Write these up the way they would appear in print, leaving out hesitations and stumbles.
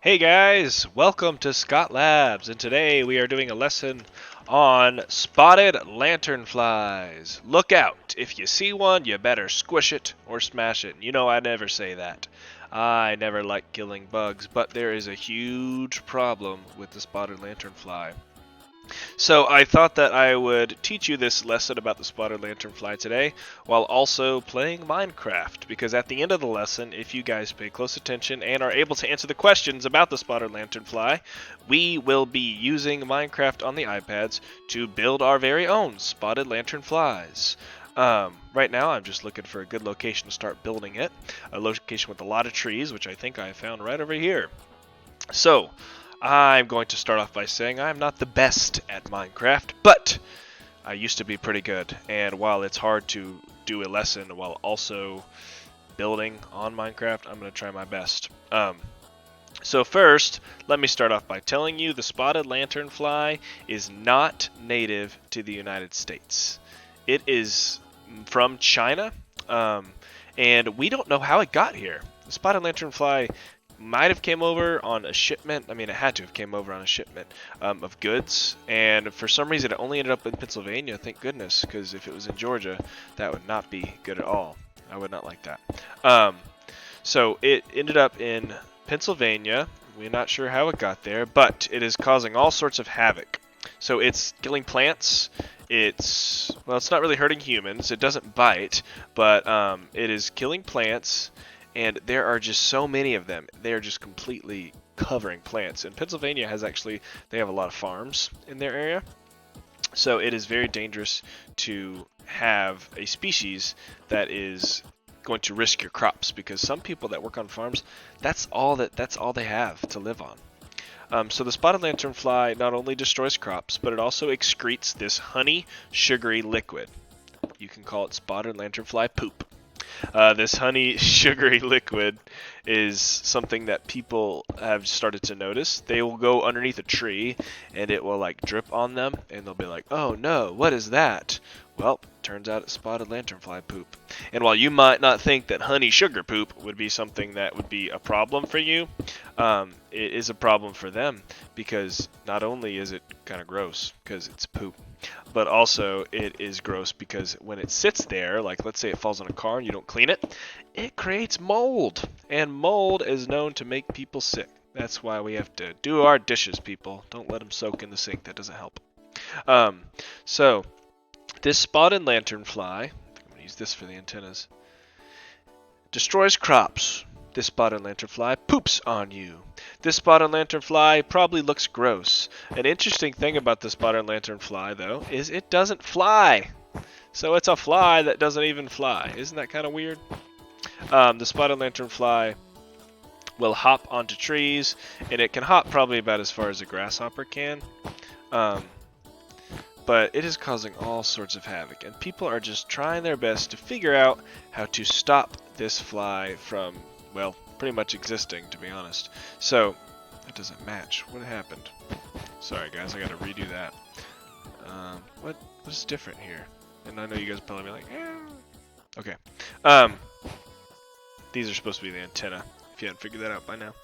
Hey guys, welcome to Scott Labs, and today we are doing a lesson on spotted lanternflies. Look out! If you see one, you better squish it or smash it. You know I never say that. I never like killing bugs, but there is a huge problem with the spotted lanternfly. So I thought that I would teach you this lesson about the spotted lanternfly today while also playing Minecraft, because at the end of the lesson, if you guys pay close attention and are able to answer the questions about the spotted lanternfly, we will be using Minecraft on the iPads to build our very own spotted lanternflies. Right now, I'm just looking for a good location to start building it, a location with a lot of trees, which I think I found right over here. So, I'm going to start off by saying I'm not the best at Minecraft, but I used to be pretty good. And while it's hard to do a lesson while also building on Minecraft, I'm going to try my best. So first, let me start off by telling you the spotted lanternfly is not native to the United States. It is from China, and we don't know how it got here. The spotted lanternfly might have came over on a shipment. I mean, it had to have came over on a shipment of goods, and for some reason, it only ended up in Pennsylvania. Thank goodness, because if it was in Georgia, that would not be good at all. I would not like that. So it ended up in Pennsylvania. We're not sure how it got there, but it is causing all sorts of havoc. So it's killing plants. It's not really hurting humans. It doesn't bite, but it is killing plants, and there are just so many of them. They are just completely covering plants. And Pennsylvania they have a lot of farms in their area, so it is very dangerous to have a species that is going to risk your crops, because some people that work on farms, that's all they have to live on. So the spotted lanternfly not only destroys crops, but it also excretes this honey sugary liquid. You can call it spotted lanternfly poop. This honey sugary liquid is something that people have started to notice. They will go underneath a tree and it will like drip on them, and they'll be like, "Oh no, what is that?" Well, turns out it's spotted lanternfly poop. And while you might not think that honey sugar poop would be something that would be a problem for you, it is a problem for them, because not only is it kind of gross because it's poop, but also it is gross because when it sits there, like let's say it falls on a car and you don't clean it, it creates mold. And mold is known to make people sick. That's why we have to do our dishes, people. Don't let them soak in the sink. That doesn't help. So this spotted lanternfly, I think I'm going to use this for the antennas, destroys crops. This spotted lanternfly poops on you. This spotted lanternfly probably looks gross. An interesting thing about the spotted lanternfly, though, is it doesn't fly. So it's a fly that doesn't even fly. Isn't that kind of weird? The spotted lanternfly will hop onto trees, and it can hop probably about as far as a grasshopper can. But it is causing all sorts of havoc, and people are just trying their best to figure out how to stop this fly from, well, pretty much existing, to be honest. So, that doesn't match. What happened? Sorry guys, I gotta redo that. What is different here? And I know you guys probably be like, eh. Okay. These are supposed to be the antenna, if you hadn't figured that out by now.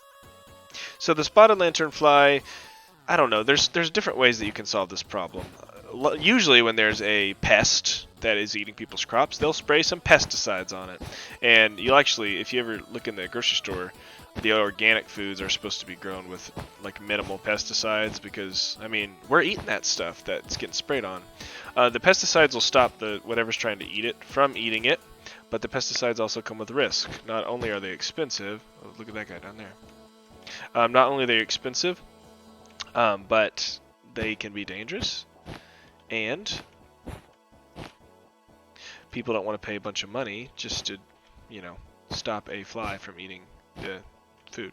So the spotted lanternfly, I don't know, there's different ways that you can solve this problem. Usually when there's a pest that is eating people's crops, they'll spray some pesticides on it. And you'll actually, if you ever look in the grocery store, the organic foods are supposed to be grown with like minimal pesticides, because I mean, we're eating that stuff that's getting sprayed on. The pesticides will stop whatever's trying to eat it from eating it, but the pesticides also come with risk. Not only are they expensive, oh, look at that guy down there. Not only are they expensive, but they can be dangerous, and people don't want to pay a bunch of money just to, stop a fly from eating the food.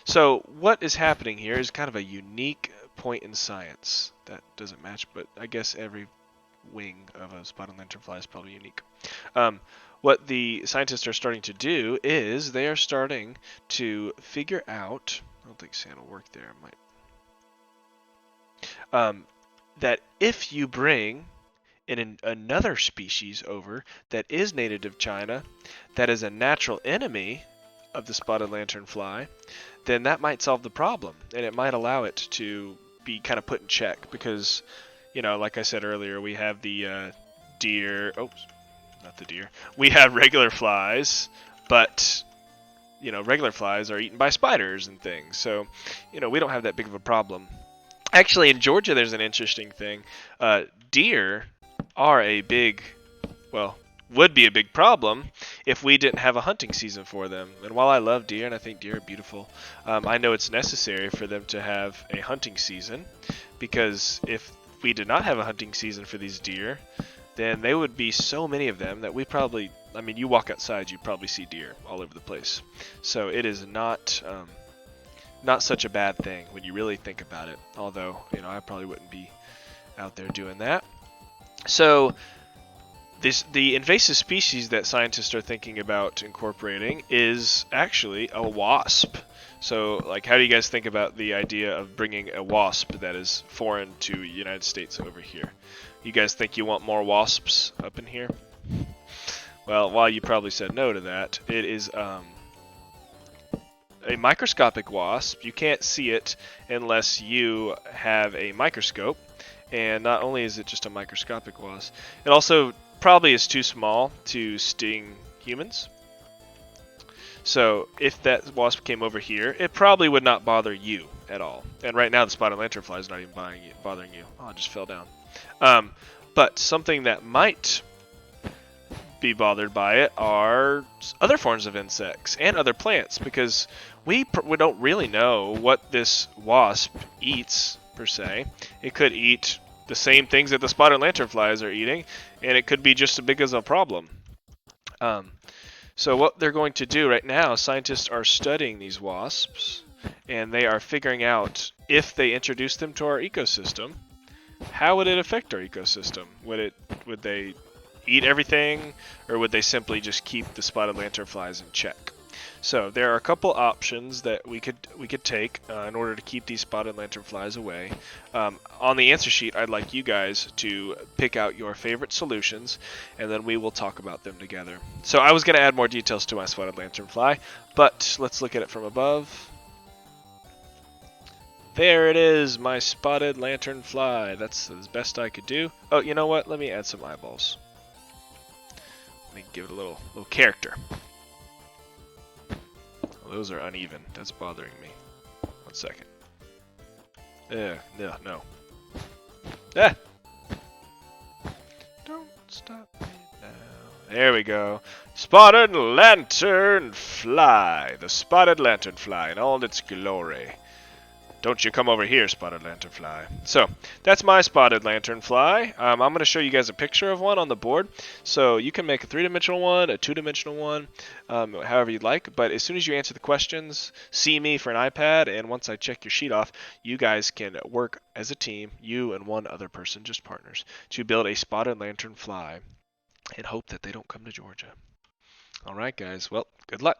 So what is happening here is kind of a unique point in science. That doesn't match, but I guess every wing of a spotted lanternfly is probably unique. What the scientists are starting to do is they are starting to figure out, I don't think sand will work there, that if you bring another species over that is native to China, that is a natural enemy of the spotted lanternfly, then that might solve the problem, and it might allow it to be kind of put in check because, you know, like I said earlier, we have the deer. Oh, not the deer. We have regular flies, but you know, regular flies are eaten by spiders and things. So, you know, we don't have that big of a problem. Actually, in Georgia, there's an interesting thing. Deer are a big, well, would be a big problem if we didn't have a hunting season for them. And while I love deer and I think deer are beautiful, I know it's necessary for them to have a hunting season because if we did not have a hunting season for these deer, then there would be so many of them that we probably, I mean, you walk outside, you probably see deer all over the place. So it is not such a bad thing when you really think about it. Although, you know, I probably wouldn't be out there doing that. So the invasive species that scientists are thinking about incorporating is actually a wasp. So, like, how do you guys think about the idea of bringing a wasp that is foreign to the United States over here? You guys think you want more wasps up in here? Well, while you probably said no to that, it is a microscopic wasp. You can't see it unless you have a microscope. And not only is it just a microscopic wasp, it also probably is too small to sting humans. So if that wasp came over here, it probably would not bother you at all. And right now the spotted lanternfly is not even bothering you. Oh, it just fell down. But something that might be bothered by it are other forms of insects and other plants, because we don't really know what this wasp eats per se. It could eat the same things that the spotted lanternflies are eating, and it could be just as big as a problem. So what they're going to do right now, scientists are studying these wasps, and they are figuring out if they introduce them to our ecosystem, how would it affect our ecosystem? Would they eat everything, or would they simply just keep the spotted lanternflies in check? So there are a couple options that we could take in order to keep these spotted lanternflies away. On the answer sheet, I'd like you guys to pick out your favorite solutions, and then we will talk about them together. So I was going to add more details to my spotted lanternfly, but let's look at it from above. There it is, my spotted lanternfly. That's as best I could do. Oh, you know what? Let me add some eyeballs. Let me give it a little character. Well, those are uneven. That's bothering me. 1 second. No. Ah! Don't stop me now. There we go. Spotted lanternfly. The spotted lanternfly in all its glory. Don't you come over here, spotted lanternfly. So, that's my spotted lanternfly. I'm going to show you guys a picture of one on the board. So, you can make a 3-dimensional one, a 2-dimensional one, however you'd like. But as soon as you answer the questions, see me for an iPad, and once I check your sheet off, you guys can work as a team, you and one other person, just partners, to build a spotted lanternfly and hope that they don't come to Georgia. All right, guys. Well, good luck.